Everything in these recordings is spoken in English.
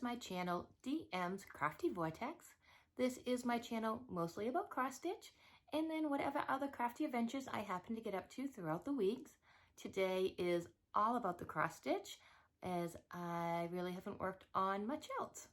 my channel DM's Crafty Vortex. This is my channel mostly about cross stitch and then whatever other crafty adventures I happen to get up to throughout the weeks. Today is all about the cross stitch as I really haven't worked on much else.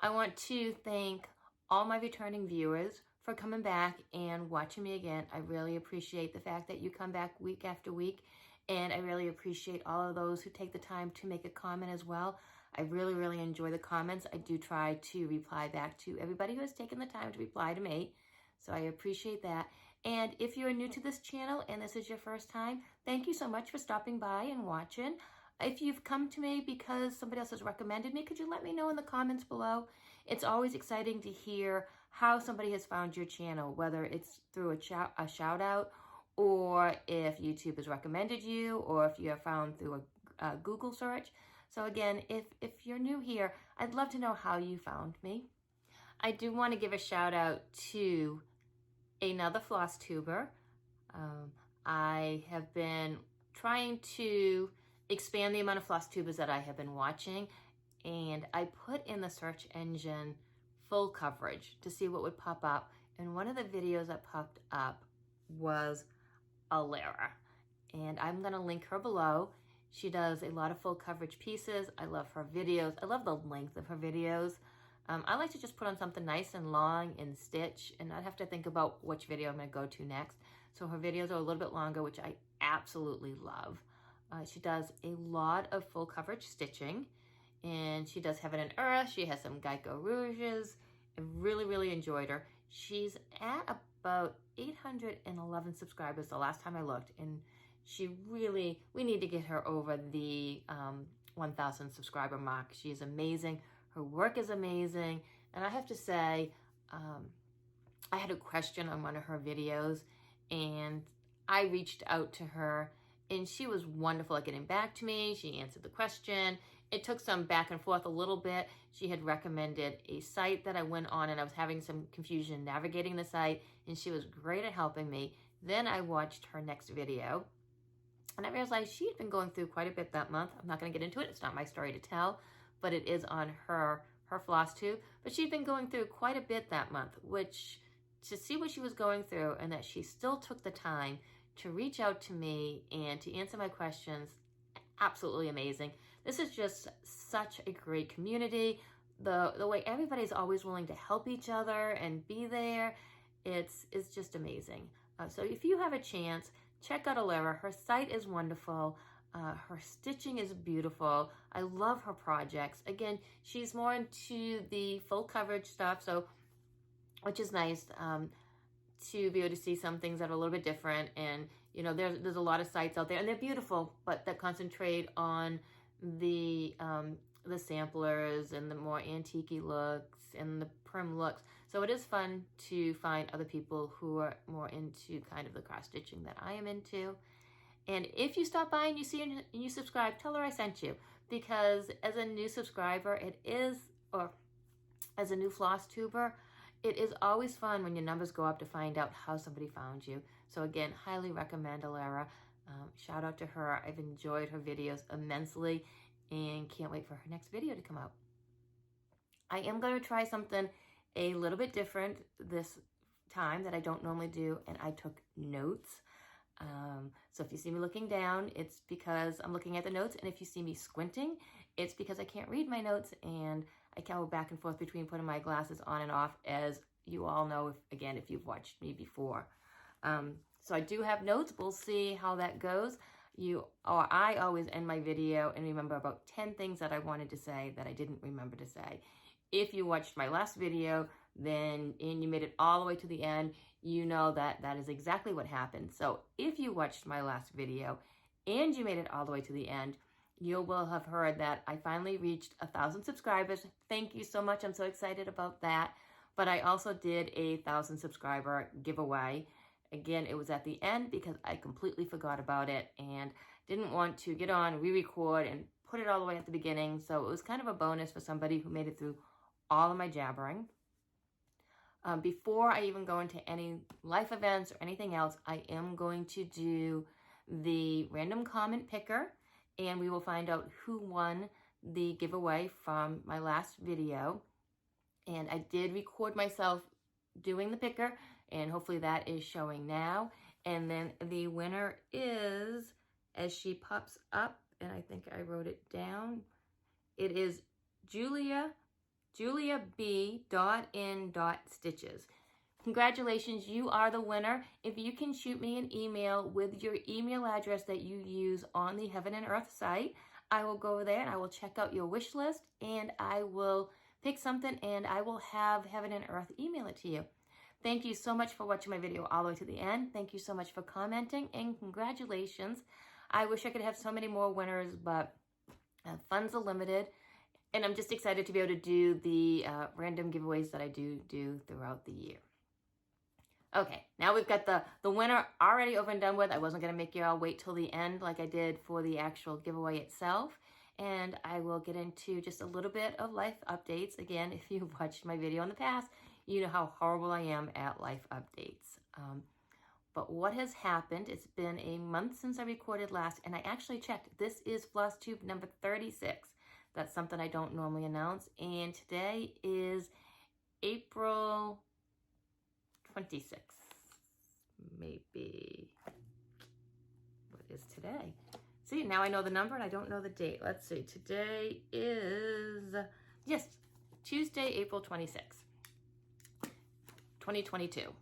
I want to thank all my returning viewers for coming back and watching me again. I really appreciate the fact that you come back week after week, and I really appreciate all of those who take the time to make a comment as well. I really enjoy the comments. I do try to reply back to everybody who has taken the time to reply to me, so I appreciate that. And if you're new to this channel and this is your first time, thank you so much for stopping by and watching. If you've come to me because somebody else has recommended me, could you let me know in the comments below? It's always exciting to hear how somebody has found your channel, whether it's through a shout out, or if YouTube has recommended you, or if you are found through a Google search. So again, if you're new here, I'd love to know how you found me. I do want to give a shout out to another Flosstuber. I have been trying to expand the amount of Flosstubers that I have been watching, and I put in the search engine full coverage to see what would pop up, and one of the videos that popped up was Alara, and I'm going to link her below. She does a lot of full coverage pieces. I love her videos. I love the length of her videos. I like to just put on something nice and long and stitch and not have to think about which video I'm going to go to next. So her videos are a little bit longer, which I absolutely love. She does a lot of full coverage stitching, and she does Heaven and Earth. She has some Geico Rouges. I really enjoyed her. She's at about 811 subscribers the last time I looked, and we need to get her over the 1,000 subscriber mark. She's amazing. Her work is amazing. And I have to say, I had a question on one of her videos, and I reached out to her, and she was wonderful at getting back to me. She answered the question. It took some back and forth a little bit. She had recommended a site that I went on, and I was having some confusion navigating the site, and she was great at helping me. Then I watched her next video, and I realized she had been going through quite a bit that month. I'm not going to get into it. It's not my story to tell, but it is on her Flosstube. But she'd been going through quite a bit that month, which to see what she was going through and that she still took the time to reach out to me and to answer my questions, absolutely amazing. This is just such a great community. The way everybody's always willing to help each other and be there, it's just amazing. So if you have a chance, check out Alara. Her site is wonderful. Her stitching is beautiful. I love her projects. Again, she's more into the full coverage stuff, so which is nice. To be able to see some things that are a little bit different, and you know, there's a lot of sites out there, and they're beautiful, but that concentrate on the samplers and the more antique-y looks and the prim looks. So it is fun to find other people who are more into kind of the cross stitching that I am into. And if you stop by and you see and you subscribe, tell her I sent you, because as a new subscriber, or as a new Flosstuber, it is always fun when your numbers go up to find out how somebody found you. So again, highly recommend Alara. Shout out to her. I've enjoyed her videos immensely and can't wait for her next video to come out. I am going to try something a little bit different this time that I don't normally do, and I took notes. So if you see me looking down, it's because I'm looking at the notes, and if you see me squinting, it's because I can't read my notes, and I go back and forth between putting my glasses on and off, as you all know, if you've watched me before. So I do have notes. We'll see how that goes. I always end my video and remember about 10 things that I wanted to say that I didn't remember to say. If you watched my last video, and you made it all the way to the end, you know that that is exactly what happened. So if you watched my last video and you made it all the way to the end, you will have heard that I finally reached 1,000 subscribers. Thank you so much. I'm so excited about that. But I also did a 1,000 subscriber giveaway. Again, it was at the end because I completely forgot about it and didn't want to get on, re-record, and put it all the way at the beginning. So it was kind of a bonus for somebody who made it through all of my jabbering. Before I even go into any life events or anything else, I am going to do the random comment picker, and we will find out who won the giveaway from my last video. And I did record myself doing the picker, and hopefully that is showing now. And then the winner is, as she pops up, and I think I wrote it down, it is Julia B. in Stitches. Congratulations, you are the winner. If you can shoot me an email with your email address that you use on the Heaven and Earth site, I will go over there and I will check out your wish list, and I will pick something and I will have Heaven and Earth email it to you. Thank you so much for watching my video all the way to the end. Thank you so much for commenting, and congratulations. I wish I could have so many more winners, but funds are limited. And I'm just excited to be able to do the random giveaways that I do throughout the year. Okay, now we've got the winner already over and done with. I wasn't going to make you all wait till the end like I did for the actual giveaway itself. And I will get into just a little bit of life updates. Again, if you've watched my video in the past, you know how horrible I am at life updates. But what has happened, it's been a month since I recorded last, and I actually checked. This is Flosstube number 36. That's something I don't normally announce. And today is April 26th. Maybe. What is today? See, now I know the number and I don't know the date. Let's see. Today is, yes, Tuesday, April 26th, 2022.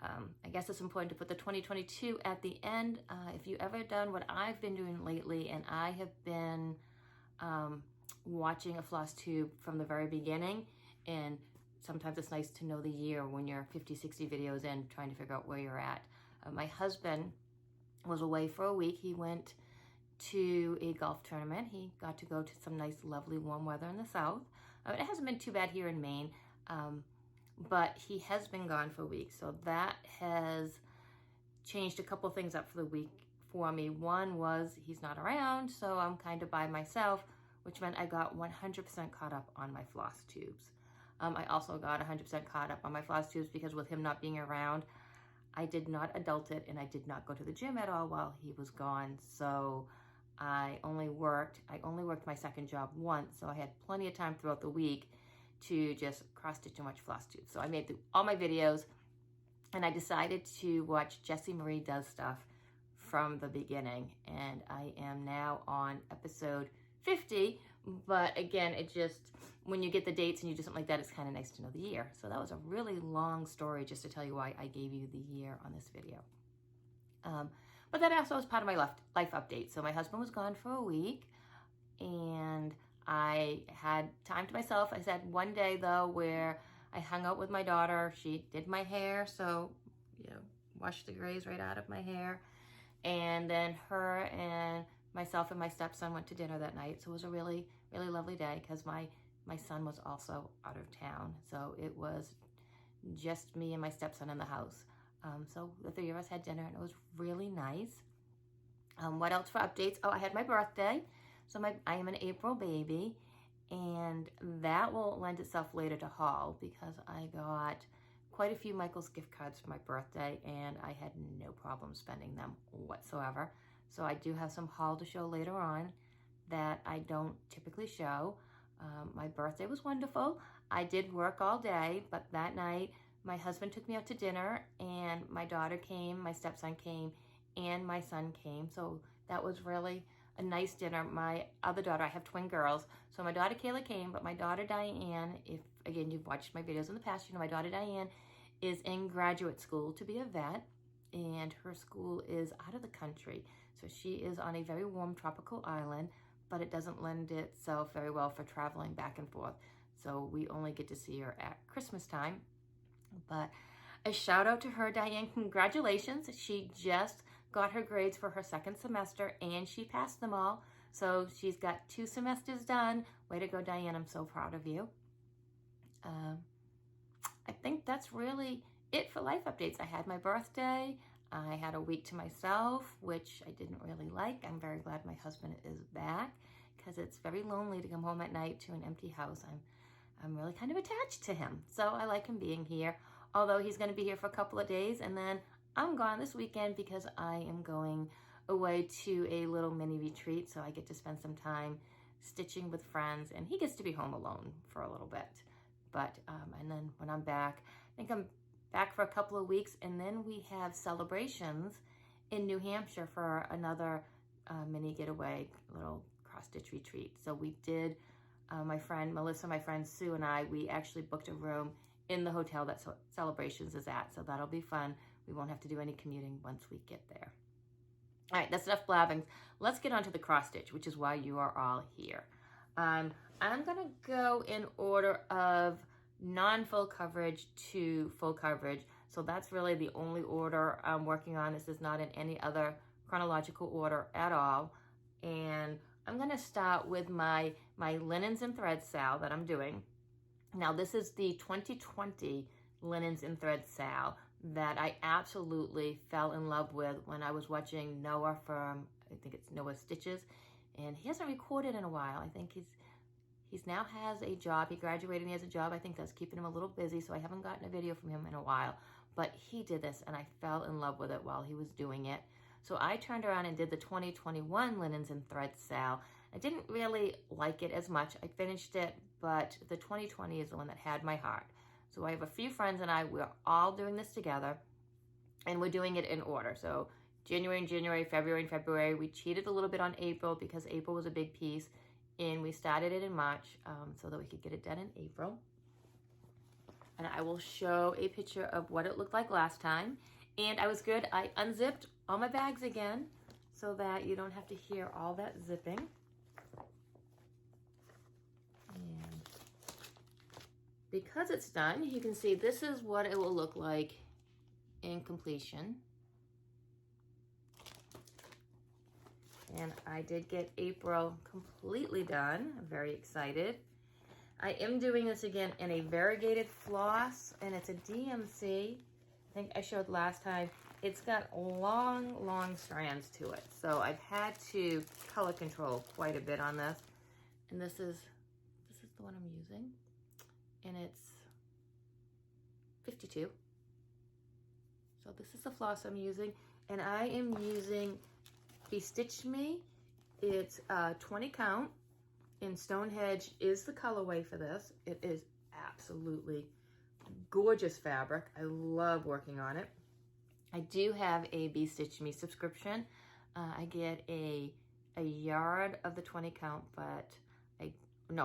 I guess it's important to put the 2022 at the end. If you've ever done what I've been doing lately, and I have been watching a Flosstube from the very beginning, and sometimes it's nice to know the year when you're 50, 60 videos in, trying to figure out where you're at. My husband was away for a week. He went to a golf tournament. He got to go to some nice, lovely, warm weather in the south. It hasn't been too bad here in Maine, but he has been gone for a week. So that has changed a couple things up for the week for me. One was he's not around, so I'm kind of by myself, which meant I got 100% caught up on my Flosstubes. I also got 100% caught up on my Flosstubes because with him not being around, I did not adult it, and I did not go to the gym at all while he was gone. So I only worked my second job once, so I had plenty of time throughout the week to just cross-stitch and watch Flosstube. So I made through all my videos, and I decided to watch Jessie Marie Does Stuff from the beginning, and I am now on episode 50, but again, it just, when you get the dates and you do something like that, it's kind of nice to know the year. So that was a really long story just to tell you why I gave you the year on this video. But that also was part of my life update. So my husband was gone for a week, and I had time to myself. I said one day, though, where I hung out with my daughter. She did my hair, so, you know, washed the grays right out of my hair. And then her and myself and my stepson went to dinner that night. So it was a really, really lovely day because my son was also out of town. So it was just me and my stepson in the house. So the three of us had dinner, and it was really nice. What else for updates? Oh, I had my birthday. So I am an April baby, and that will lend itself later to haul because I got quite a few Michael's gift cards for my birthday, and I had no problem spending them whatsoever. So I do have some haul to show later on that I don't typically show. My birthday was wonderful. I did work all day, but that night my husband took me out to dinner, and my daughter came, my stepson came, and my son came. So that was really a nice dinner. My other daughter, I have twin girls, so my daughter Kayla came, but my daughter Diane, if again you've watched my videos in the past, you know my daughter Diane is in graduate school to be a vet, and her school is out of the country. So she is on a very warm tropical island, but it doesn't lend itself very well for traveling back and forth. So we only get to see her at Christmas time. But a shout out to her, Diane, congratulations. She just got her grades for her second semester, and she passed them all. So she's got 2 semesters done. Way to go, Diane. I'm so proud of you. I think that's really it for life updates. I had my birthday. I had a week to myself, which I didn't really like. I'm very glad my husband is back because it's very lonely to come home at night to an empty house. I'm really kind of attached to him. So I like him being here, although he's going to be here for a couple of days, and then I'm gone this weekend because I am going away to a little mini retreat, so I get to spend some time stitching with friends, and he gets to be home alone for a little bit. But, and then when I'm back, I think I'm back for a couple of weeks, and then we have celebrations in New Hampshire for another mini getaway, little cross-stitch retreat. So we did, my friend Melissa, my friend Sue, and I, we actually booked a room in the hotel that Celebrations is at, so that'll be fun. We won't have to do any commuting once we get there. All right, that's enough blabbing. Let's get on to the cross-stitch, which is why you are all here. I'm gonna go in order of non-full coverage to full coverage. So that's really the only order I'm working on. This is not in any other chronological order at all. And I'm gonna start with my linens and thread Sal that I'm doing. Now this is the 2020 linens and thread Sal that I absolutely fell in love with when I was watching Noah from, I think it's Noah Stitches, and he hasn't recorded in a while. I think he's now has a job. He graduated and he has a job. I think that's keeping him a little busy, so I haven't gotten a video from him in a while. But he did this, and I fell in love with it while he was doing it. So I turned around and did the 2021 linens and thread Sal. I didn't really like it as much. I finished it, but the 2020 is the one that had my heart. So I have a few friends and I, we're all doing this together, and we're doing it in order. So January and January, February and February. We cheated a little bit on April because April was a big piece, and we started it in March so that we could get it done in April. And I will show a picture of what it looked like last time. And I was good. I unzipped all my bags again so that you don't have to hear all that zipping. And because it's done, you can see this is what it will look like in completion. And I did get April completely done. I'm very excited. I am doing this again in a variegated floss, and it's a DMC. I think I showed last time. It's got long, long strands to it. So I've had to color control quite a bit on this. And this is the one I'm using. And it's 52. So this is the floss I'm using. And I am using Bestitch Me. It's 20 count. And Stonehenge is the colorway for this. It is absolutely gorgeous fabric. I love working on it. I do have a Bestitch Me subscription. I get a yard of the 20 count, but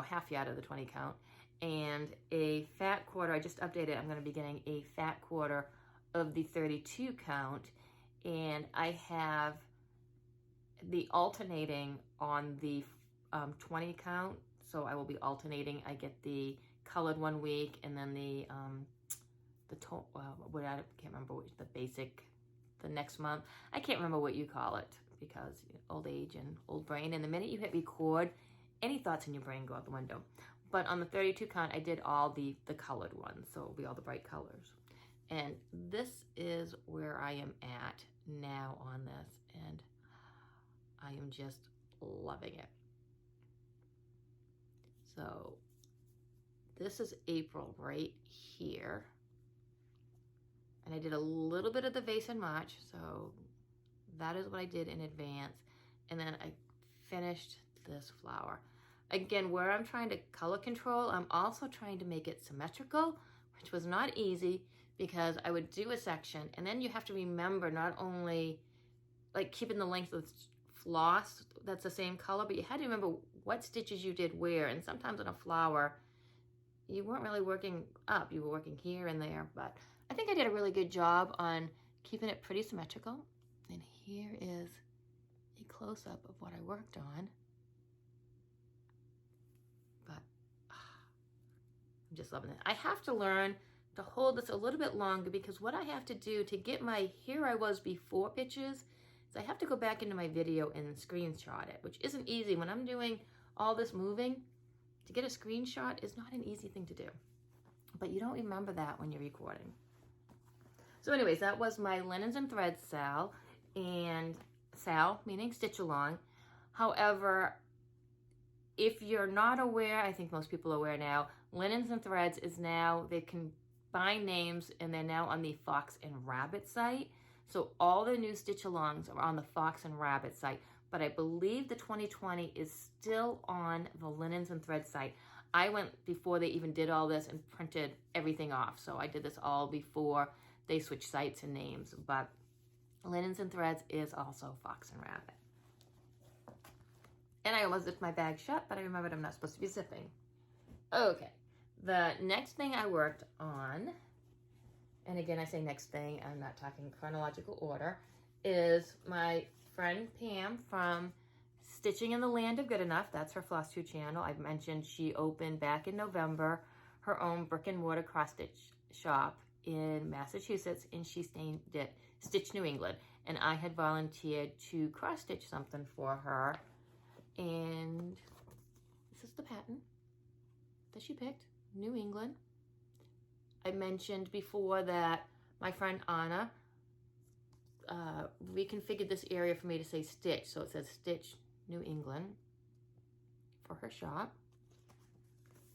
half yard of the 20 count, and a fat quarter. I just updated. I'm going to be getting a fat quarter of the 32 count, and I have the alternating on the 20 count, so I will be alternating. I get the colored one week, and then I can't remember what the basic the next month. I can't remember what you call it because old age and old brain. And the minute you hit record, any thoughts in your brain go out the window. But on the 32 count, I did all the colored ones, so it'll be all the bright colors. And this is where I am at now on this, and I am just loving it. So this is April right here. And I did a little bit of the vase in March, so that is what I did in advance. And then I finished this flower. Again, where I'm trying to color control, I'm also trying to make it symmetrical, which was not easy because I would do a section and then you have to remember not only like keeping the length of floss that's the same color, but you had to remember what stitches you did where. And sometimes on a flower, you weren't really working up, you were working here and there, but I think I did a really good job on keeping it pretty symmetrical. And here is a close-up of what I worked on. But I'm just loving it. I have to learn to hold this a little bit longer because what I have to do to get my here I was before pictures is I have to go back into my video and screenshot it, which isn't easy. When I'm doing all this moving, to get a screenshot is not an easy thing to do. But you don't remember that when you're recording. So anyways, that was my linens and threads Sal, and Sal meaning stitch along. However, if you're not aware, I think most people are aware now, linens and threads is now, they combine names and they're now on the Fox and Rabbit site. So all the new stitch alongs are on the Fox and Rabbit site. but I believe the 2020 is still on the Linens and Threads site. I went before they even did all this and printed everything off. So I did this all before they switched sites and names. But Linens and Threads is also Fox and Rabbit. And I almost zipped my bag shut, but I remembered I'm not supposed to be zipping. Okay, the next thing I worked on, and again I say next thing, I'm not talking chronological order, is my friend Pam from Stitching in the Land of Good Enough. That's her Flosstube channel. I mentioned she opened back in November her own brick and mortar cross stitch shop in Massachusetts, and she named it Stitch New England. And I had volunteered to cross stitch something for her. And this is the pattern that she picked, New England. I mentioned before that my friend Anna reconfigured this area for me to say Stitch. So it says Stitch New England for her shop.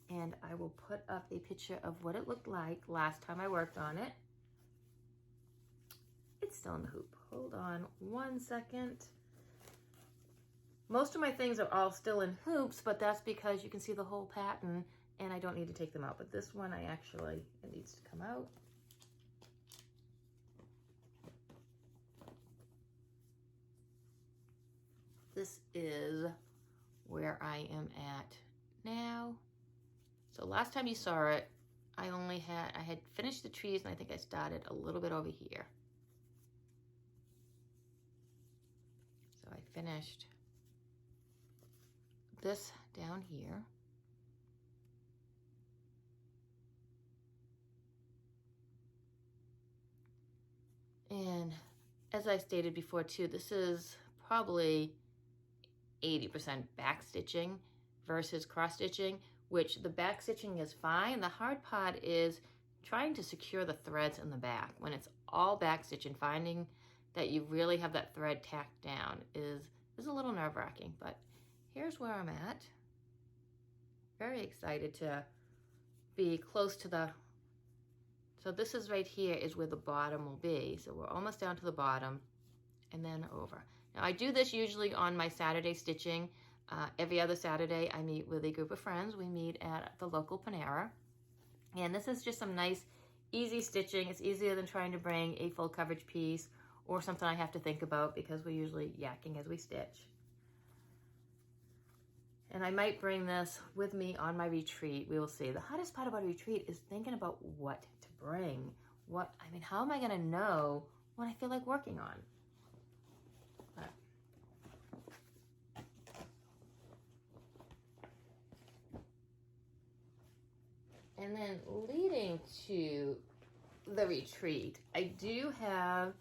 And I will put up a picture of what it looked like last time I worked on it. It's still in the hoop. Hold on one second. Most of my things are all still in hoops, but that's because you can see the whole pattern and I don't need to take them out. But this one it needs to come out. This is where I am at now. So last time you saw it, I had finished the trees, and I think I started a little bit over here. So I finished this down here. And as I stated before too, this is probably 80% back stitching versus cross stitching, which the back stitching is fine. The hard part is trying to secure the threads in the back. When it's all back stitch and finding that you really have that thread tacked down is a little nerve-wracking, but here's where I'm at. Very excited to be close to the, so this is right here is where the bottom will be. So we're almost down to the bottom and then over. Now I do this usually on my Saturday stitching. Every other Saturday I meet with a group of friends. We meet at the local Panera. And this is just some nice, easy stitching. It's easier than trying to bring a full coverage piece or something I have to think about because we're usually yakking as we stitch. And I might bring this with me on my retreat. We will see. The hardest part about a retreat is thinking about what to bring. How am I gonna know what I feel like working on? And then leading to the retreat, I do have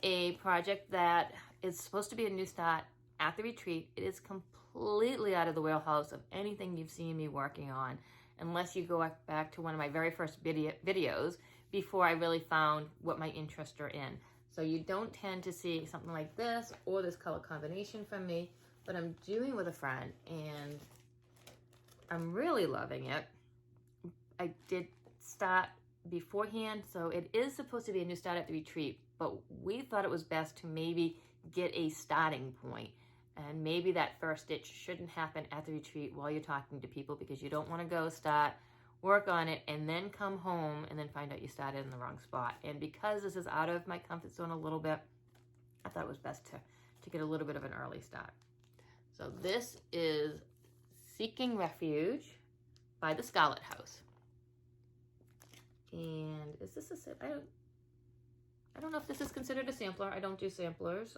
a project that is supposed to be a new start at the retreat. It is completely out of the wheelhouse of anything you've seen me working on, unless you go back to one of my very first videos before I really found what my interests are in. So you don't tend to see something like this or this color combination from me, but I'm doing with a friend and I'm really loving it. I did start beforehand, so it is supposed to be a new start at the retreat, but we thought it was best to maybe get a starting point. And maybe that first stitch shouldn't happen at the retreat while you're talking to people, because you don't want to go start, work on it, and then come home and then find out you started in the wrong spot. And because this is out of my comfort zone a little bit, I thought it was best to get a little bit of an early start. So this is Seeking Refuge by the Scarlet House. And is this I don't know if this is considered a sampler. I don't do samplers.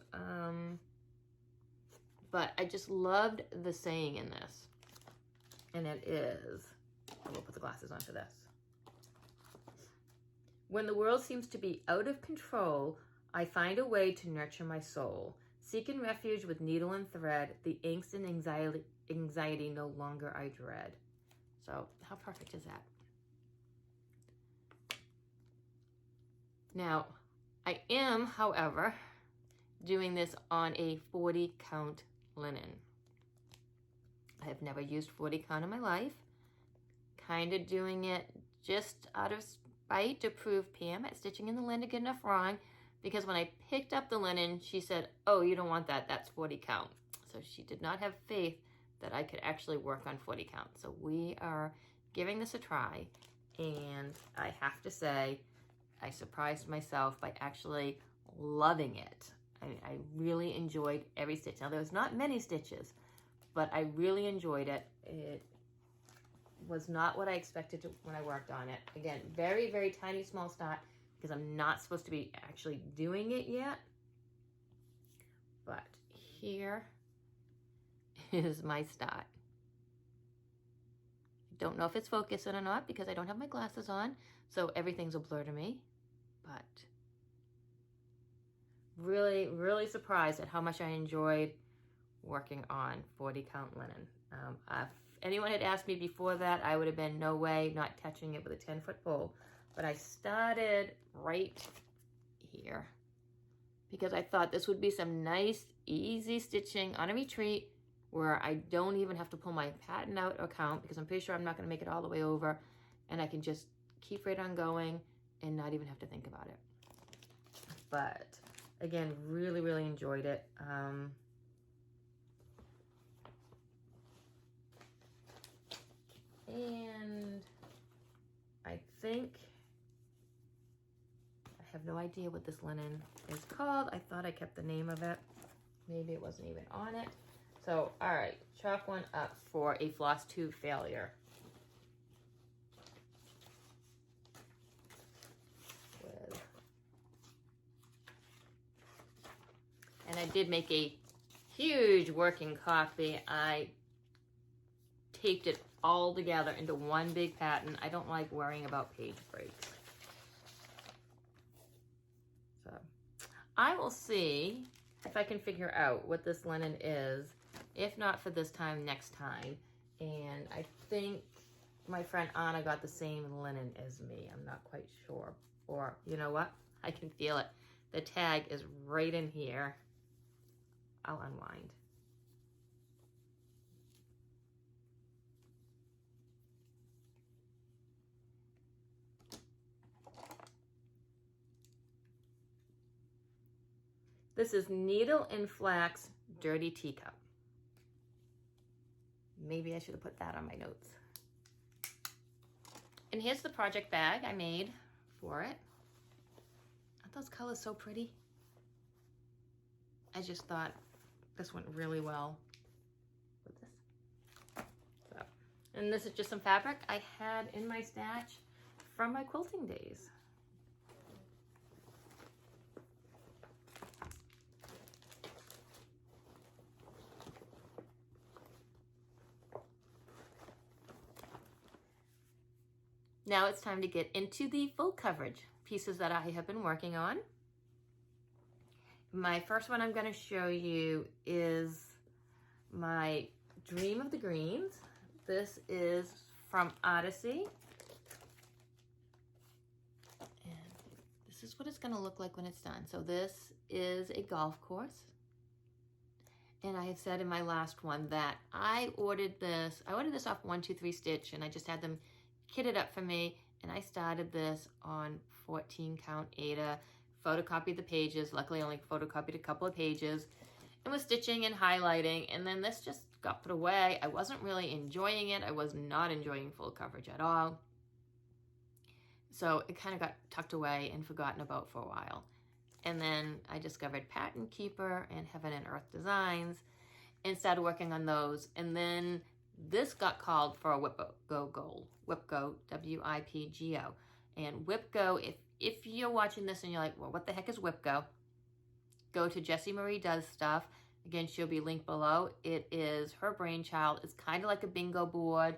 But I just loved the saying in this. And it is, I will put the glasses on for this. When the world seems to be out of control, I find a way to nurture my soul. Seeking refuge with needle and thread, the angst and anxiety no longer I dread. So how perfect is that? Now, I am, however, doing this on a 40 count linen. I have never used 40 count in my life. Kind of doing it just out of spite to prove Pam at Stitching in the Land of Good Enough wrong because when I picked up the linen, she said, oh, you don't want that, that's 40 count. So she did not have faith that I could actually work on 40 count. So we are giving this a try, and I have to say, I surprised myself by actually loving it. I really enjoyed every stitch. Now, there was not many stitches, but I really enjoyed it. It was not what I expected when I worked on it. Again, very, very tiny, small start, because I'm not supposed to be actually doing it yet. But here is my start. Don't know if it's focusing or not because I don't have my glasses on, so everything's a blur to me. But really, really surprised at how much I enjoyed working on 40 count linen. If anyone had asked me before that, I would have been no way, not touching it with a 10-foot pole. But I started right here because I thought this would be some nice, easy stitching on a retreat where I don't even have to pull my pattern out or count, because I'm pretty sure I'm not going to make it all the way over, and I can just keep right on going and not even have to think about it. But again, really, really enjoyed it. And I think, I have no idea what this linen is called. I thought I kept the name of it. Maybe it wasn't even on it. So, all right, chalk one up for a floss tube failure. And I did make a huge working copy. I taped it all together into one big pattern. I don't like worrying about page breaks. So I will see if I can figure out what this linen is. If not for this time, next time. And I think my friend Anna got the same linen as me. I'm not quite sure. Or, you know what? I can feel it. The tag is right in here. I'll unwind. This is Needle and Flax Dirty Teacup. Maybe I should have put that on my notes. And here's the project bag I made for it. Aren't those colors so pretty? I just thought this went really well with this. So, and this is just some fabric I had in my stash from my quilting days. Now it's time to get into the full coverage pieces that I have been working on. My first one I'm going to show you is my Dream of the Greens. This is from Artecy. And this is what it's going to look like when it's done. So this is a golf course. And I have said in my last one that I ordered this off 123 Stitch, and I just had them kitted up for me, and I started this on 14 count Aida, photocopied the pages, luckily I only photocopied a couple of pages, and was stitching and highlighting, and then this just got put away. I wasn't really enjoying it. I was not enjoying full coverage at all. So it kind of got tucked away and forgotten about for a while. And then I discovered Pattern Keeper and Heaven and Earth Designs and started working on those. And then this got called for a WIPGO goal. WIPGO, W-I-P-G-O. And WIPGO, if you're watching this and you're like, well, what the heck is WIPGO? Go to Jessie Marie Does Stuff. Again, she'll be linked below. It is her brainchild. It's kind of like a bingo board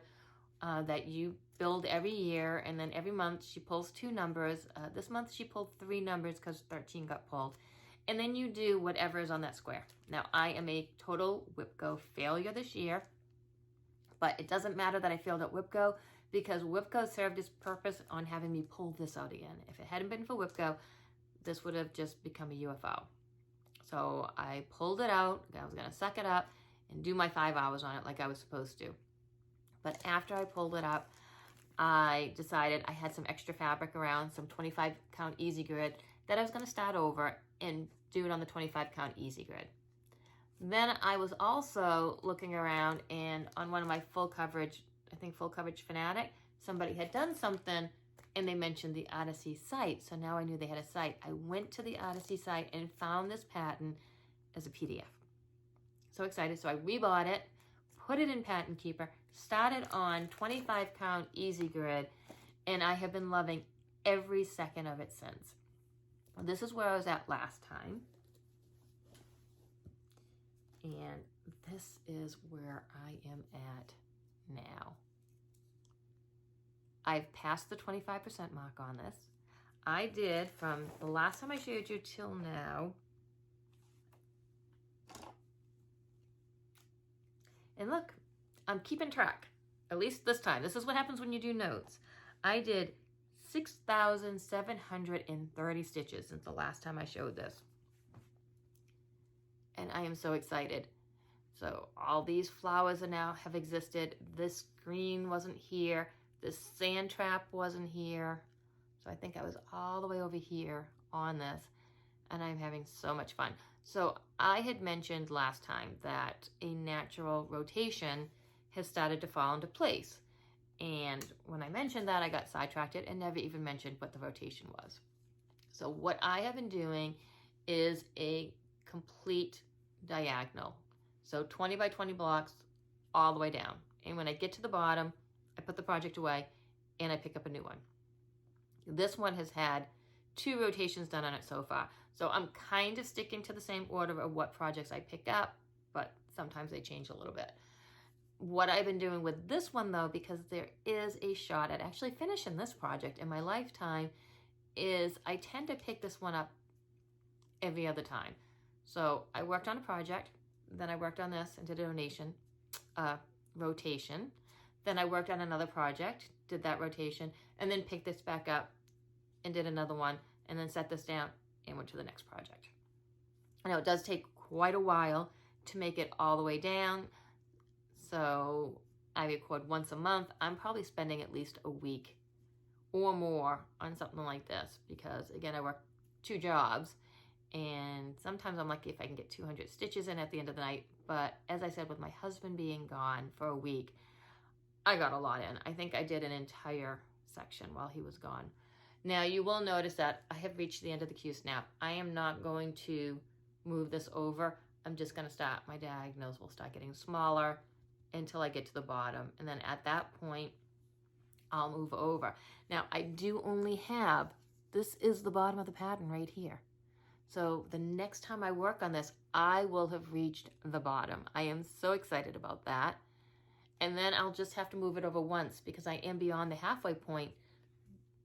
that you build every year, and then every month she pulls 2 numbers. This month she pulled 3 numbers because 13 got pulled. And then you do whatever is on that square. Now, I am a total WIPGO failure this year. But it doesn't matter that I failed at WIPGO, because WIPGO served its purpose on having me pull this out again. If it hadn't been for WIPGO, this would have just become a UFO. So I pulled it out. I was going to suck it up and do my 5 hours on it like I was supposed to. But after I pulled it up, I decided I had some extra fabric around, some 25 count easy grid that I was going to start over and do it on the 25 count easy grid. Then I was also looking around, and on one of my full coverage, I think full coverage Fanatic, somebody had done something and they mentioned the Artecy site. So now I knew they had a site. I went to the Artecy site and found this pattern as a PDF. So excited. So I rebought it, put it in Pattern Keeper, started on 25 count easy grid, and I have been loving every second of it since. This is where I was at last time. And this is where I am at now. I've passed the 25% mark on this. I did, from the last time I showed you till now, and look, I'm keeping track, at least this time. This is what happens when you do notes. I did 6,730 stitches since the last time I showed this. And I am so excited. So all these flowers are now have existed. This green wasn't here. This sand trap wasn't here. So I think I was all the way over here on this, and I'm having so much fun. So I had mentioned last time that a natural rotation has started to fall into place. And when I mentioned that, I got sidetracked and never even mentioned what the rotation was. So what I have been doing is a complete diagonal. So 20 by 20 blocks all the way down. And when I get to the bottom, I put the project away and I pick up a new one. This one has had 2 rotations done on it so far. So I'm kind of sticking to the same order of what projects I pick up, but sometimes they change a little bit. What I've been doing with this one, though, because there is a shot at actually finishing this project in my lifetime, is I tend to pick this one up every other time. So I worked on a project, then I worked on this and did a rotation. Then I worked on another project, did that rotation, and then picked this back up and did another one, and then set this down and went to the next project. I know it does take quite a while to make it all the way down. So I record once a month. I'm probably spending at least a week or more on something like this because, again, I work 2 jobs, and sometimes I'm lucky if I can get 200 stitches in at the end of the night. But as I said, with my husband being gone for a week, I got a lot in. I think I did an entire section while he was gone. Now you will notice that I have reached the end of the Q snap. I am not going to move this over. I'm just going to start, my diagonals will start getting smaller until I get to the bottom. And then at that point, I'll move over. Now I do only have, this is the bottom of the pattern right here. So the next time I work on this, I will have reached the bottom. I am so excited about that. And then I'll just have to move it over once because I am beyond the halfway point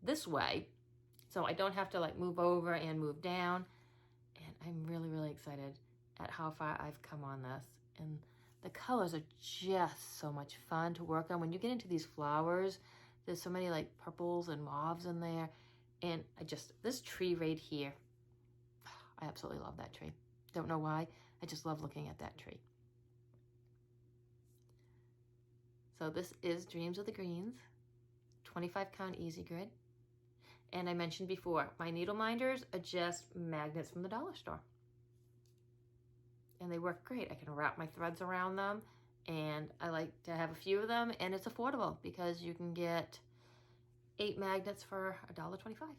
this way. So I don't have to like move over and move down. And I'm really, really excited at how far I've come on this. And the colors are just so much fun to work on. When you get into these flowers, there's so many like purples and mauves in there. And this tree right here, I absolutely love that tree. Don't know why, I just love looking at that tree. So this is Dreams of the Greens, 25 count easy grid. And I mentioned before, my needle minders are just magnets from the dollar store. And they work great. I can wrap my threads around them, and I like to have a few of them, and it's affordable because you can get 8 magnets for $1.25.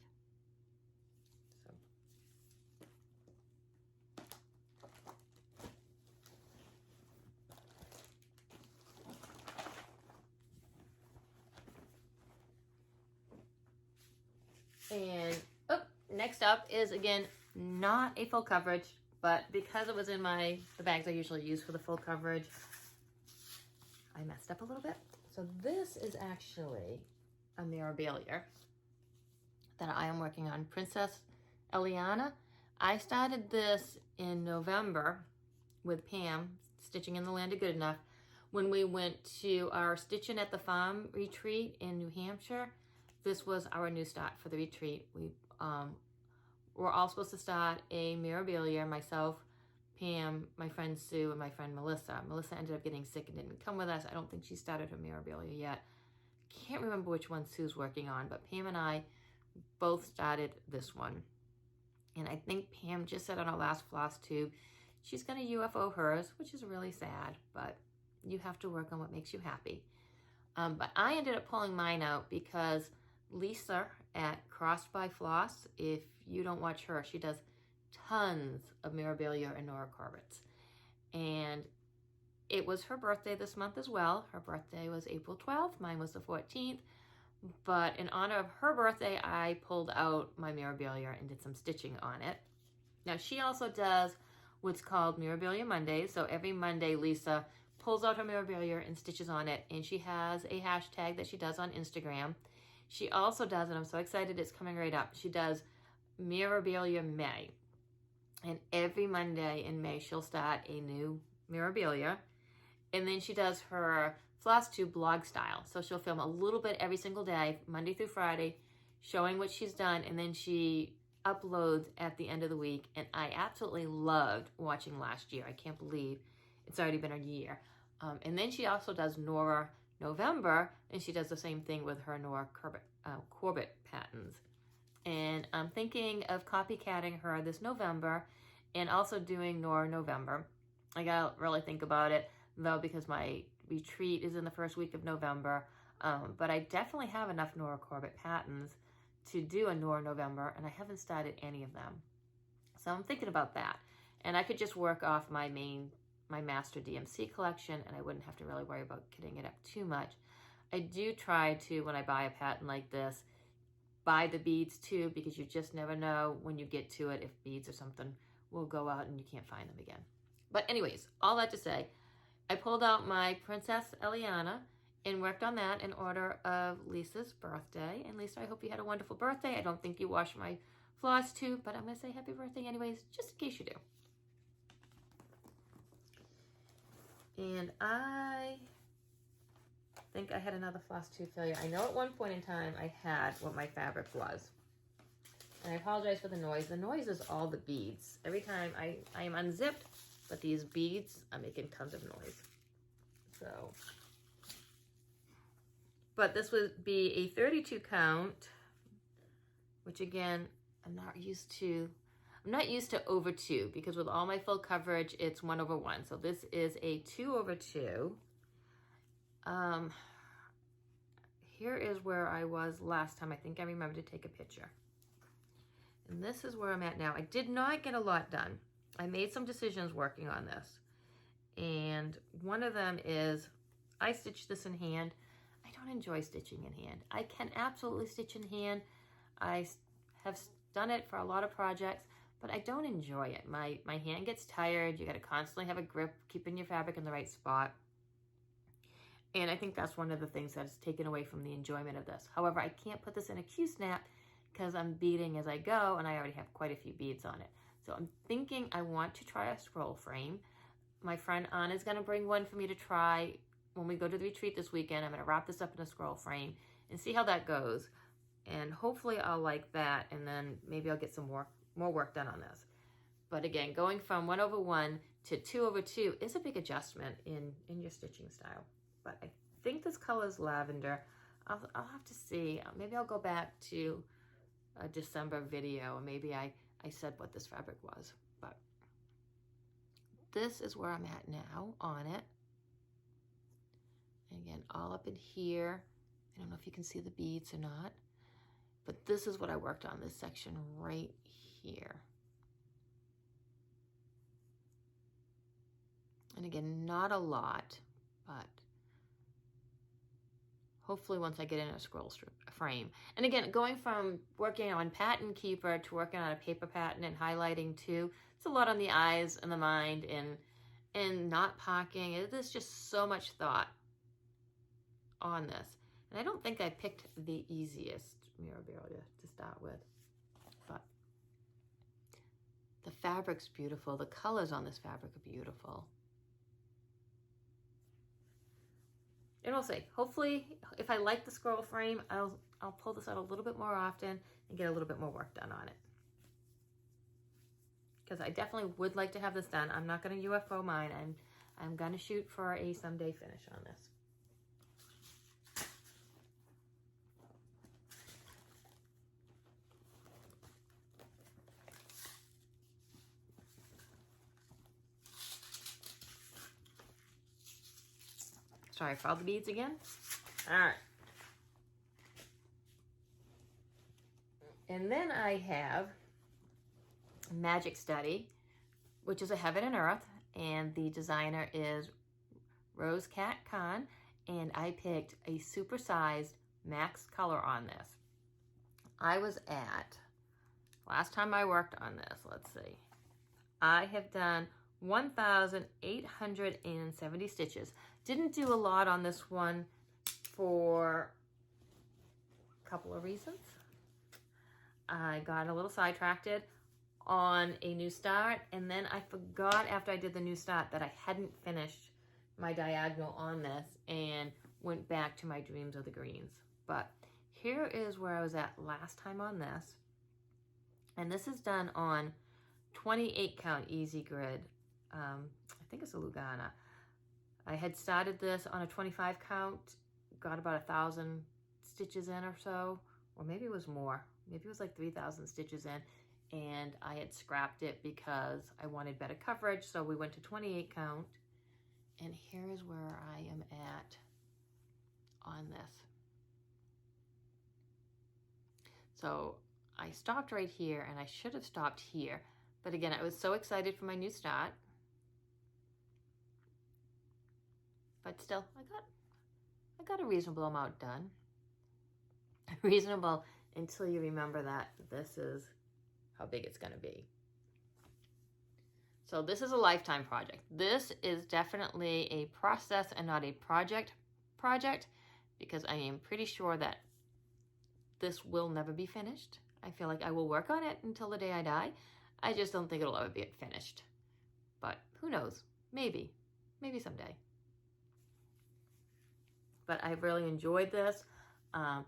And next up is, again, not a full coverage, but because it was in the bags I usually use for the full coverage, I messed up a little bit. So this is actually a Mirabilia that I am working on, Princess Eliana. I started this in November with Pam, Stitching in the Land of Good Enough, when we went to our Stitching at the Farm retreat in New Hampshire. This was our new start for the retreat. We were all supposed to start a Mirabilia, myself, Pam, my friend Sue, and my friend Melissa. Melissa ended up getting sick and didn't come with us. I don't think she started her Mirabilia yet. Can't remember which one Sue's working on, but Pam and I both started this one. And I think Pam just said on our last floss tube, she's going to UFO hers, which is really sad, but you have to work on what makes you happy. But I ended up pulling mine out because Lisa at Crossed by Floss, if you don't watch her, she does tons of Mirabilia and Nora Corbetts. And it was her birthday this month as well. Her birthday was April 12th. Mine was the 14th. But in honor of her birthday, I pulled out my Mirabilia and did some stitching on it. Now, she also does what's called Mirabilia Mondays. So every Monday, Lisa pulls out her Mirabilia and stitches on it. And she has a hashtag that she does on Instagram. She also does, and I'm so excited it's coming right up, she does Mirabilia May. And every Monday in May, she'll start a new Mirabilia. And then she does her Flosstube blog style. So she'll film a little bit every single day, Monday through Friday, showing what she's done. And then she uploads at the end of the week. And I absolutely loved watching last year. I can't believe it's already been a year. And then she also does Nora November. And she does the same thing with her Nora Corbett patterns. And I'm thinking of copycatting her this November and also doing Nora November. I gotta really think about it, though, because my retreat is in the first week of November. But I definitely have enough Nora Corbett patterns to do a Nora November, and I haven't started any of them. So I'm thinking about that. And I could just work off my master DMC collection, and I wouldn't have to really worry about kitting it up too much. I do try to, when I buy a pattern like this, buy the beads too, because you just never know when you get to it if beads or something will go out and you can't find them again. But anyways, all that to say, I pulled out my Princess Eliana and worked on that in order of Lisa's birthday. And Lisa, I hope you had a wonderful birthday. I don't think you washed my floss tube, but I'm going to say happy birthday anyways, just in case you do. And I think I had another floss tube failure. I know at one point in time I had what my fabric was. And I apologize for the noise. The noise is all the beads. Every time I am unzipped, but these beads are making tons of noise. So, but this would be a 32 count, which again, I'm not used to over 2 because with all my full coverage, it's 1/1. So this is a 2/2. Here is where I was last time. I think I remember to take a picture. And this is where I'm at now. I did not get a lot done. I made some decisions working on this. And one of them is I stitched this in hand. I don't enjoy stitching in hand. I can absolutely stitch in hand. I have done it for a lot of projects, but I don't enjoy it. My hand gets tired. You got to constantly have a grip, keeping your fabric in the right spot. And I think that's one of the things that's taken away from the enjoyment of this. However, I can't put this in a Q-snap because I'm beading as I go, and I already have quite a few beads on it. So I'm thinking I want to try a scroll frame. My friend Anna is going to bring one for me to try when we go to the retreat this weekend. I'm going to wrap this up in a scroll frame and see how that goes. And hopefully I'll like that, and then maybe I'll get some more work done on this. But again, going from 1/1 to 2/2 is a big adjustment in your stitching style. But I think this color is lavender. I'll have to see. Maybe I'll go back to a December video, or maybe I said what this fabric was. But this is where I'm at now on it. And again, all up in here. I don't know if you can see the beads or not, but this is what I worked on, this section right here. And again, not a lot, but hopefully once I get in a scroll frame. And again, going from working on Pattern Keeper to working on a paper pattern and highlighting too, it's a lot on the eyes and the mind and not pocking. There's just so much thought on this. And I don't think I picked the easiest Mirabilia to start with, but the fabric's beautiful. The colors on this fabric are beautiful. And we'll see. Hopefully, if I like the scroll frame, I'll pull this out a little bit more often and get a little bit more work done on it. Because I definitely would like to have this done. I'm not going to UFO mine. I'm going to shoot for a someday finish on this. Sorry for all the beads again. All right. And then I have Magic Study, which is a Heaven and Earth, and the designer is Rose Cat Khan, and I picked a supersized max color on this. I was at, last time I worked on this, let's see, I have done 1,870 stitches. Didn't do a lot on this one for a couple of reasons. I got a little sidetracked on a new start, and then I forgot after I did the new start that I hadn't finished my diagonal on this and went back to my Dreams of the Greens. But here is where I was at last time on this, and this is done on 28 count easy grid. I think it's a Lugana. I had started this on a 25 count, got about 1,000 stitches in or so, or maybe it was more. Maybe it was like 3,000 stitches in, and I had scrapped it because I wanted better coverage, so we went to 28 count, and here is where I am at on this. So I stopped right here, and I should have stopped here, but again, I was so excited for my new start, but still, I got a reasonable amount done. Reasonable until you remember that this is how big it's going to be. So this is a lifetime project. This is definitely a process and not a project because I am pretty sure that this will never be finished. I feel like I will work on it until the day I die. I just don't think it'll ever be finished. But who knows? Maybe someday. But I've really enjoyed this. I've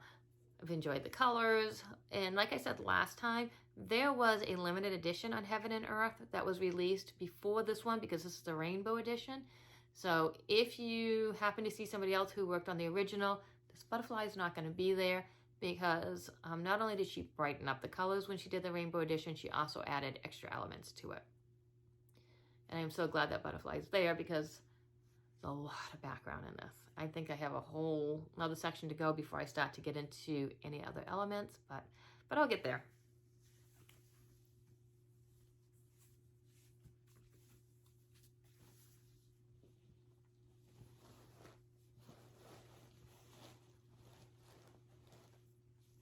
enjoyed the colors, and like I said last time, there was a limited edition on Heaven and Earth that was released before this one because this is the Rainbow Edition. So if you happen to see somebody else who worked on the original, this butterfly is not going to be there because not only did she brighten up the colors when she did the Rainbow Edition, she also added extra elements to it. And I'm so glad that butterfly is there because there's a lot of background in this. I think I have a whole another section to go before I start to get into any other elements, but I'll get there.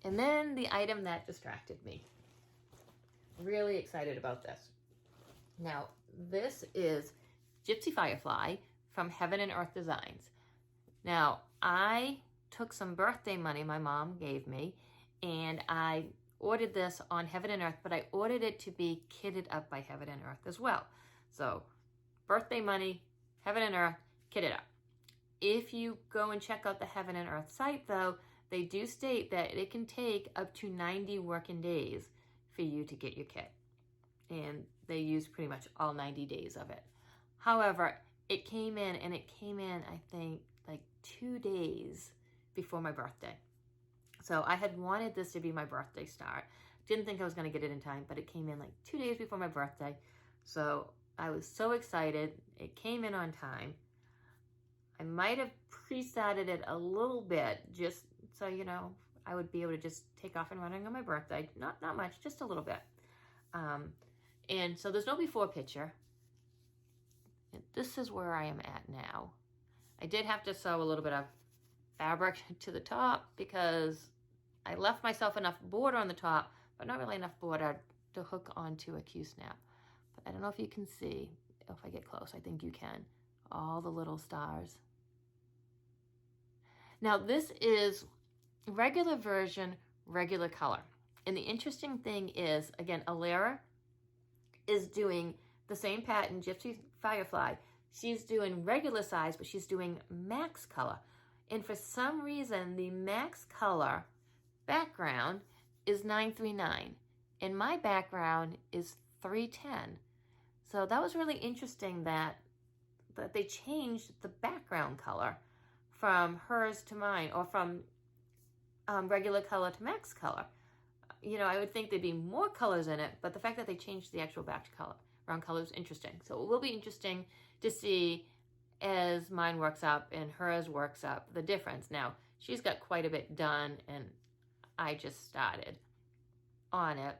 And then the item that distracted me. Really excited about this. Now, this is Gypsy Firefly from Heaven and Earth Designs. Now, I took some birthday money my mom gave me, and I ordered this on Heaven and Earth, but I ordered it to be kitted up by Heaven and Earth as well. So, birthday money, Heaven and Earth, kitted up. If you go and check out the Heaven and Earth site, though, they do state that it can take up to 90 working days for you to get your kit. And they use pretty much all 90 days of it. However, it came in, I think, like 2 days before my birthday. So I had wanted this to be my birthday start. Didn't think I was going to get it in time, but it came in like 2 days before my birthday. So I was so excited. It came in on time. I might have pre-started it a little bit just so, you know, I would be able to just take off and running on my birthday. Not much, just a little bit. And so there's no before picture. And this is where I am at now. I did have to sew a little bit of fabric to the top because I left myself enough border on the top, but not really enough border to hook onto a Q-snap. But I don't know if you can see, if I get close, I think you can, all the little stars. Now this is regular version, regular color. And the interesting thing is, again, Alara is doing the same pattern, Gypsy Firefly. She's doing regular size, but she's doing max color. And for some reason, the max color background is 939. And my background is 310. So that was really interesting that they changed the background color from hers to mine, or from regular color to max color. You know, I would think there'd be more colors in it, but the fact that they changed the actual background color is interesting. So it will be interesting to see as mine works up and hers works up, the difference. Now, she's got quite a bit done, and I just started on it.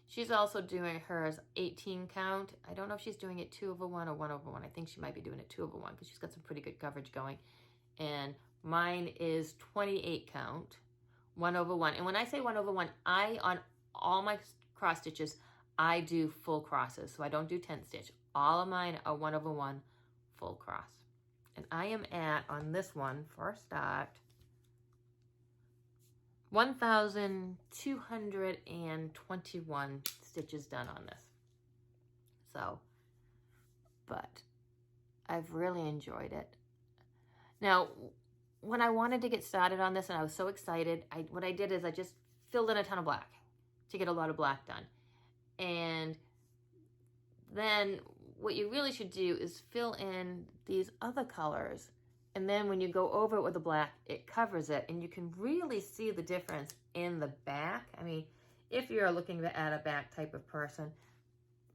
She's also doing hers 18 count. I don't know if she's doing it 2/1 or 1/1. I think she might be doing it 2/1 because she's got some pretty good coverage going. And mine is 28 count, 1/1. And when I say 1/1, on all my cross stitches, I do full crosses. So I don't do 10 stitch. All of mine are 1/1 full cross. And I am at, on this one, for a start, 1,221 stitches done on this. So, but I've really enjoyed it. Now, when I wanted to get started on this and I was so excited, what I did is I just filled in a ton of black to get a lot of black done. And then what you really should do is fill in these other colors. And then when you go over it with the black, it covers it. And you can really see the difference in the back. I mean, if you're looking at a back type of person,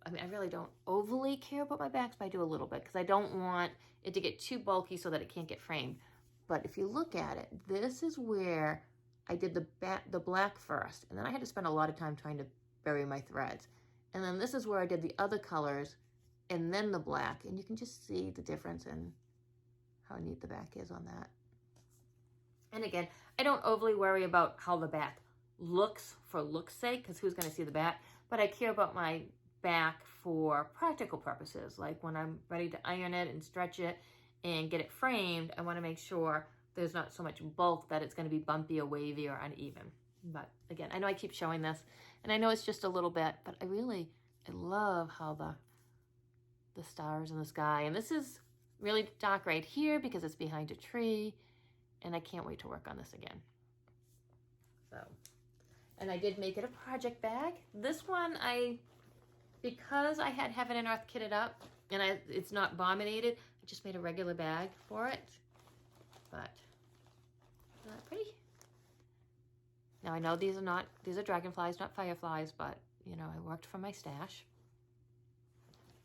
I mean, I really don't overly care about my backs, but I do a little bit because I don't want it to get too bulky so that it can't get framed. But if you look at it, this is where I did the black first. And then I had to spend a lot of time trying to bury my threads. And then this is where I did the other colors and then the black. And you can just see the difference in how neat the back is on that. And again, I don't overly worry about how the back looks for look's sake, because who's going to see the back? But I care about my back for practical purposes. Like when I'm ready to iron it and stretch it and get it framed, I want to make sure there's not so much bulk that it's going to be bumpy or wavy or uneven. But again, I know I keep showing this, and I know it's just a little bit, but I love how the stars in the sky, and this is really dark right here because it's behind a tree, and I can't wait to work on this again. So, and I did make it a project bag. This one, because I had Heaven and Earth kitted up, and it's not bombinated, I just made a regular bag for it. But isn't that pretty? Now I know these are dragonflies, not fireflies, but you know, I worked from my stash.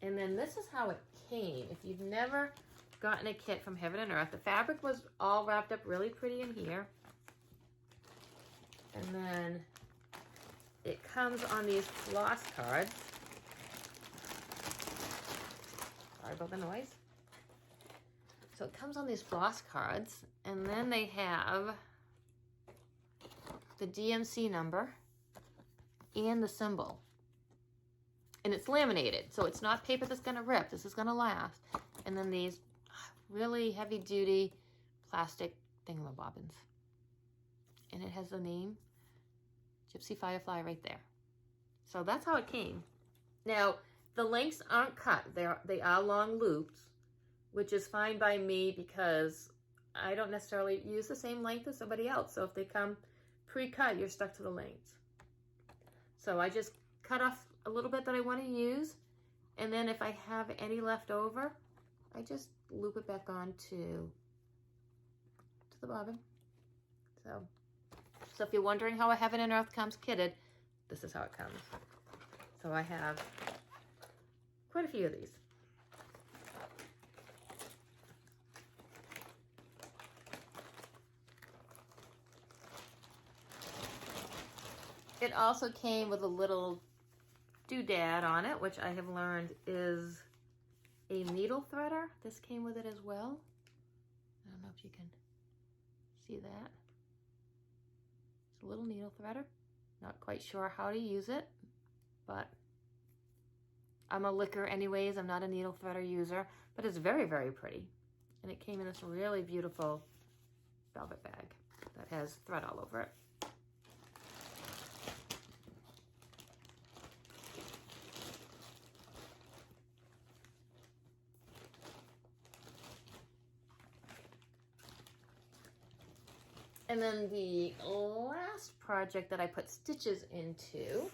And then this is how it came. If you've never gotten a kit from Heaven and Earth, the fabric was all wrapped up really pretty in here. And then it comes on these floss cards. Sorry about the noise. So it comes on these floss cards, and then they have the DMC number and the symbol. And it's laminated, so it's not paper that's going to rip. This is going to last. And then these really heavy-duty plastic thingamabobbins. And it has the name Gypsy Firefly right there. So that's how it came. Now, the lengths aren't cut. They are long loops, which is fine by me because I don't necessarily use the same length as somebody else. So if they come pre-cut, you're stuck to the lengths. So I just cut off a little bit that I want to use, and then if I have any left over, I just loop it back on to the bobbin. So if you're wondering how a Heaven and Earth comes kitted, this is how it comes. So I have quite a few of these. It also came with a little doodad on it, which I have learned is a needle threader. This came with it as well. I don't know if you can see that. It's a little needle threader. Not quite sure how to use it, but I'm a licker anyways. I'm not a needle threader user, but it's very, very pretty. And it came in this really beautiful velvet bag that has thread all over it. And then the last project that I put stitches into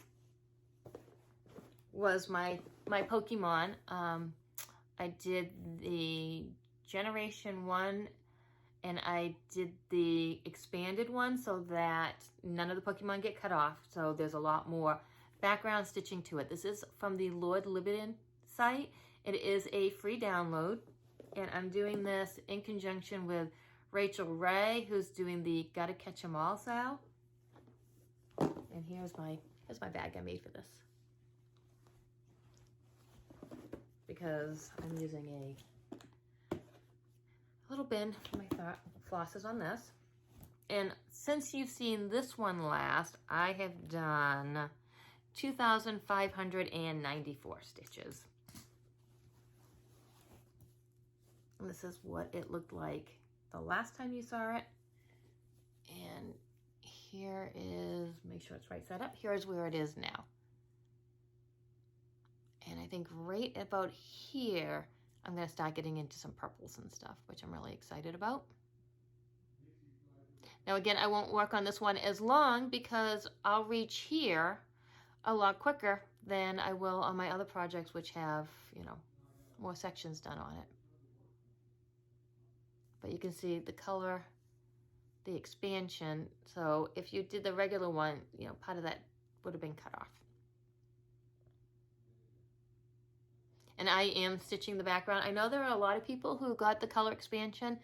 was my Pokemon. I did the Generation 1 and I did the expanded one so that none of the Pokemon get cut off. So there's a lot more background stitching to it. This is from the Lord Libidin site, It is a free download, and I'm doing this in conjunction with Rachel Ray, who's doing the Gotta Catch 'Em All Sal. And here's my bag I made for this. Because I'm using a little bin for my flosses on this. And since you've seen this one last, I have done 2,594 stitches. And this is what it looked like the last time you saw it. And here is, make sure it's right side up, here's where it is now. And I think right about here, I'm going to start getting into some purples and stuff, which I'm really excited about. Now again, I won't work on this one as long because I'll reach here a lot quicker than I will on my other projects, which have, you know, more sections done on it. But you can see the color, the expansion. So if you did the regular one, you know, part of that would have been cut off. And I am stitching the background. I know there are a lot of people who got the color expansion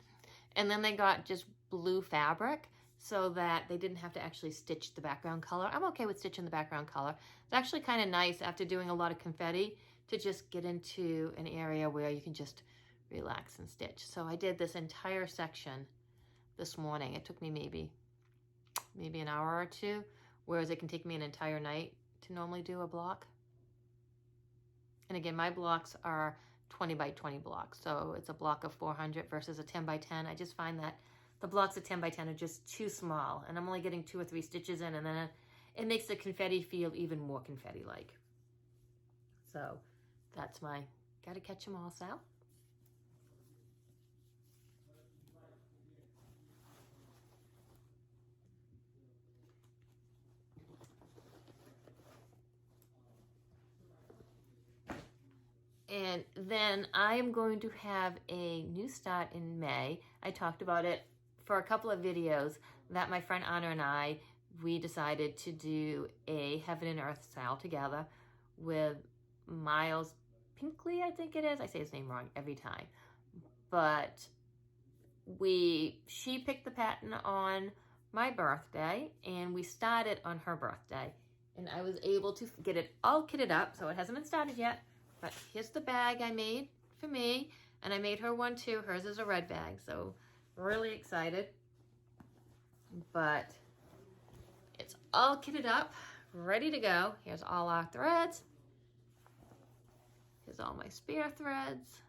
and then they got just blue fabric so that they didn't have to actually stitch the background color. I'm okay with stitching the background color. It's actually kind of nice after doing a lot of confetti to just get into an area where you can just relax and stitch. So I did this entire section this morning. It took me maybe an hour or two, whereas it can take me an entire night to normally do a block. And again, my blocks are 20 by 20 blocks. So it's a block of 400 versus a 10 by 10. I just find that the blocks of 10 by 10 are just too small and I'm only getting 2 or 3 stitches in, and then it makes the confetti feel even more confetti-like. So that's my Gotta Catch 'Em All Sal. And then I'm going to have a new start in May. I talked about it for a couple of videos that my friend Anna and we decided to do a Heaven and Earth Sal together with Miles Pinkley, I think it is. I say his name wrong every time. But she picked the pattern on my birthday and we started on her birthday. And I was able to get it all kitted up, so it hasn't been started yet. But here's the bag I made for me, and I made her one too. Hers is a red bag, so really excited. But it's all kitted up, ready to go. Here's all our threads. Here's all my spare threads.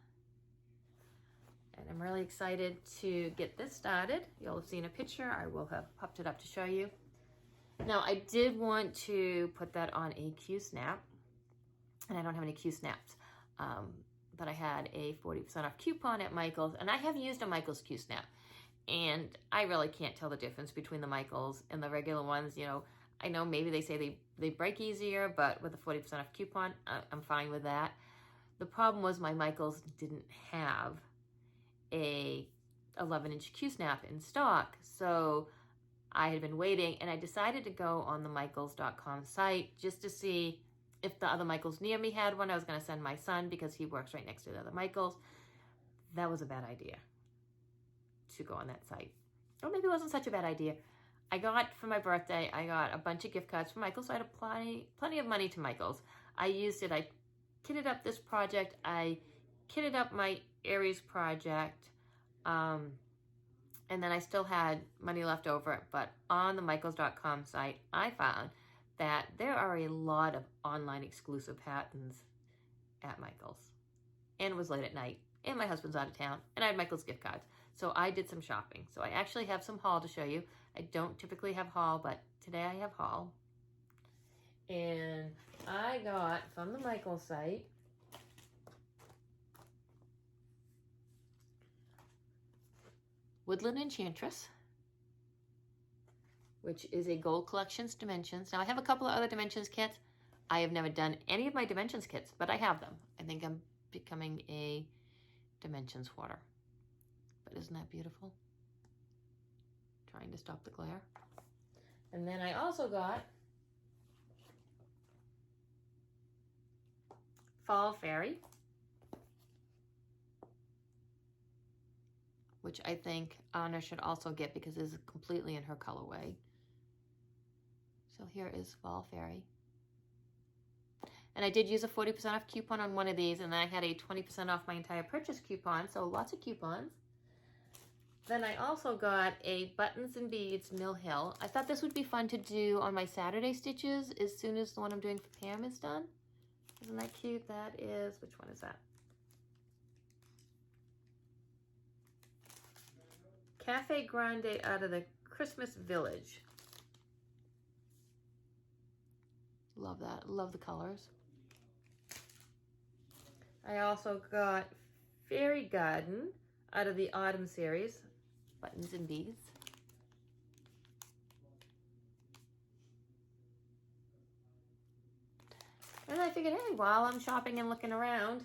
And I'm really excited to get this started. You'll have seen a picture. I will have popped it up to show you. Now, I did want to put that on a Q-snap. And I don't have any Q-snaps, but I had a 40% off coupon at Michael's, and I have used a Michael's Q-snap, and I really can't tell the difference between the Michael's and the regular ones. You know, I know maybe they say they break easier, but with a 40% off coupon, I'm fine with that. The problem was my Michael's didn't have a 11-inch Q-snap in stock, so I had been waiting, and I decided to go on the Michaels.com site just to see if the other Michaels near me had one. I was going to send my son because he works right next to the other Michaels. That was a bad idea to go on that site. Or maybe it wasn't such a bad idea. I got, for my birthday, I got a bunch of gift cards from Michaels, so I had plenty of money to Michaels. I used it. I kitted up this project. I kitted up my Aries project. And then I still had money left over. But on the Michaels.com site, I found that there are a lot of online exclusive patterns at Michael's. And it was late at night, and my husband's out of town, and I had Michael's gift cards. So I did some shopping. So I actually have some haul to show you. I don't typically have haul, but today I have haul. And I got from the Michael's site Woodland Enchantress, which is a Gold Collections Dimensions. Now, I have a couple of other Dimensions kits. I have never done any of my Dimensions kits, but I have them. I think I'm becoming a Dimensions hoarder. But isn't that beautiful? Trying to stop the glare. And then I also got Fall Fairy. which I think Anna should also get because it is completely in her colorway. So here is Fall Fairy. And I did use a 40% off coupon on one of these, and then I had a 20% off my entire purchase coupon, so lots of coupons. Then I also got a Buttons and Beads Mill Hill. I thought this would be fun to do on my Saturday stitches as soon as the one I'm doing for Pam is done. Isn't that cute? That is, which one is that? Cafe Grande out of the Christmas Village. Love that. Love the colors. I also got Fairy Garden out of the Autumn series, Buttons and Beads. And I figured, hey, while I'm shopping and looking around,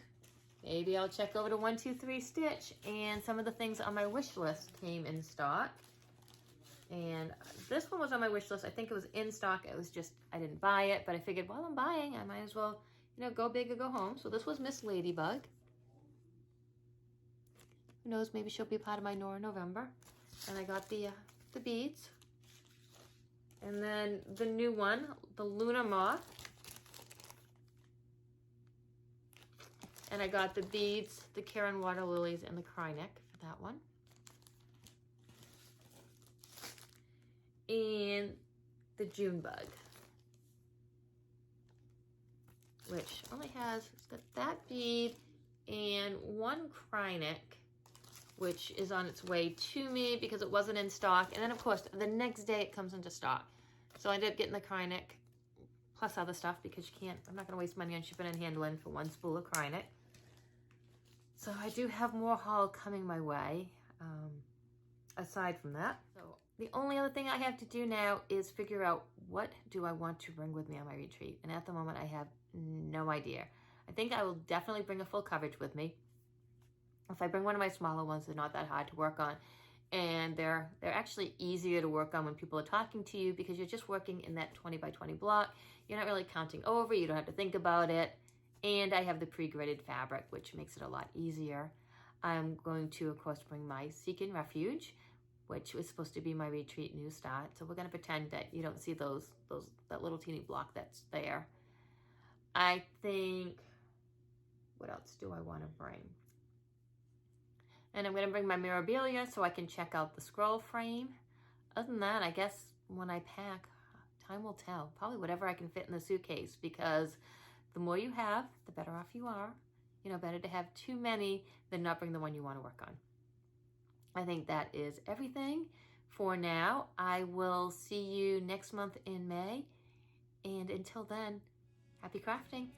maybe I'll check over to 123 Stitch, and some of the things on my wish list came in stock. And this one was on my wish list. I think it was in stock. It was just, I didn't buy it, but I figured while I'm buying, I might as well, you know, go big or go home. So this was Miss Ladybug. Who knows, maybe she'll be a part of my Nora November. And I got the beads. And then the new one, the Lunar Moth. And I got the beads, the Karen Water Lilies, and the Krynic for that one. And the June Bug, which only has, it's got that bead and one Krynic, which is on its way to me because it wasn't in stock. And then of course, the next day it comes into stock. So I ended up getting the Krynic plus other stuff because you can't, I'm not gonna waste money on shipping and handling for one spool of Krynic. So I do have more haul coming my way, aside from that. So the only other thing I have to do now is figure out what do I want to bring with me on my retreat. And at the moment I have no idea. I think I will definitely bring a full coverage with me. If I bring one of my smaller ones, they're not that hard to work on. And they're actually easier to work on when people are talking to you because you're just working in that 20 by 20 block. You're not really counting over, you don't have to think about it. And I have the pre-gridded fabric, which makes it a lot easier. I'm going to, of course, bring my Seek and Refuge, which was supposed to be my retreat new start. So we're gonna pretend that you don't see that little teeny block that's there. I think, what else do I wanna bring? And I'm gonna bring my Mirabilia so I can check out the scroll frame. Other than that, I guess when I pack, time will tell. Probably whatever I can fit in the suitcase because the more you have, the better off you are. You know, better to have too many than not bring the one you wanna work on. I think that is everything for now. I will see you next month in May. And until then, happy crafting.